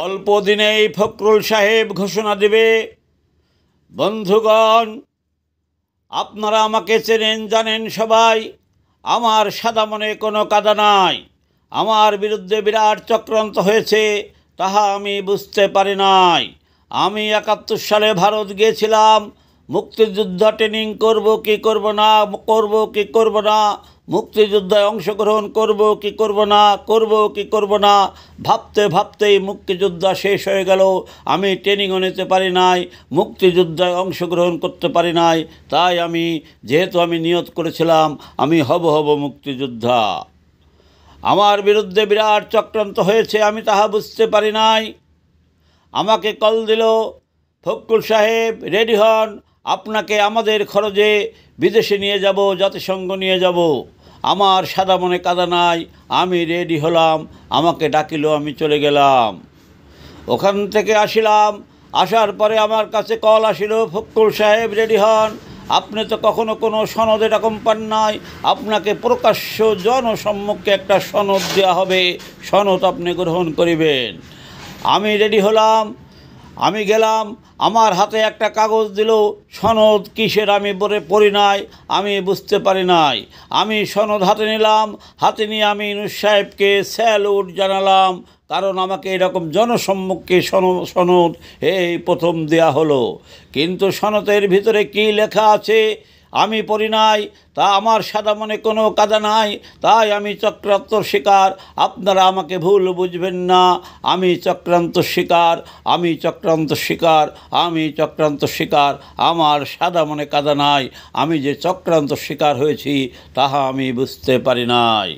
অল্প দিনেই ফখরুল সাহেব ঘোষণা দেবে। বন্ধুগণ, আপনারা আমাকে চেনেন, জানেন সবাই, আমার সাদা মনে কোনো কাদা নাই। আমার বিরুদ্ধে বিরাট চক্রান্ত হয়েছে, তাহা আমি বুঝতে পারি নাই। আমি 71 সালে ভারত গিয়েছিলাম, মুক্তিযুদ্ধ ট্রেনিং করব কি করব না, করব কি করব না, মুক্তিযুদ্ধে অংশগ্রহণ করব কি করব না, করব কি করব না, ভাবতে ভাবতেই মুক্তিযুদ্ধ শেষ হয়ে গেল। আমি ট্রেনিংও নিতে পারি নাই, মুক্তিযুদ্ধে অংশগ্রহণ করতে পারি নাই। তাই আমি যেহেতু আমি নিয়ত করেছিলাম আমি হব মুক্তিযোদ্ধা, আমার বিরুদ্ধে বিরাট চক্রান্ত হয়েছে, আমি তাহা বুঝতে পারি নাই। আমাকে কল দিল, ফখরুল সাহেব রেডি হন, আপনাকে আমাদের খরচে বিদেশে নিয়ে যাব, জাতিসংঘ নিয়ে যাব। আমার সাদা মনে কাদা নাই, আমি রেডি হলাম। আমাকে ডাকিল, আমি চলে গেলাম। ওখান থেকে আসিলাম, আসার পরে আমার কাছে কল আসিল, ফখরুল সাহেব রেডি হন, আপনি তো কখনো কোনো সনদ এরকম পান নাই, আপনাকে প্রকাশ্য জনসম্মুখে একটা সনদ দেওয়া হবে, সনদ আপনি গ্রহণ করিবেন। আমি রেডি হলাম, আমি গেলাম, আমার হাতে একটা কাগজ দিল, সনদ কিসের আমি পড়ি নাই, আমি বুঝতে পারি নাই। আমি সনদ হাতে নিলাম, হাতে নিয়ে আমি ইউনূস সাহেবকে স্যালুট জানালাম, কারণ আমাকে এরকম জনসম্মুখে সনদ এই প্রথম দেয়া হলো। কিন্তু সনদের ভিতরে কি লেখা আছে আমি পড়ি নাই, তা আমার সাদা মনে কোনো কাদা নাই, তাই আমি চক্রান্ত শিকার। আপনারা আমাকে ভুল বুঝবেন না, আমি চক্রান্ত শিকার, আমি চক্রান্ত শিকার, আমি চক্রান্ত শিকার। আমার সাদা মনে কাদা নাই, আমি যে চক্রান্ত শিকার হয়েছি তাহা আমি বুঝতে পারি নাই।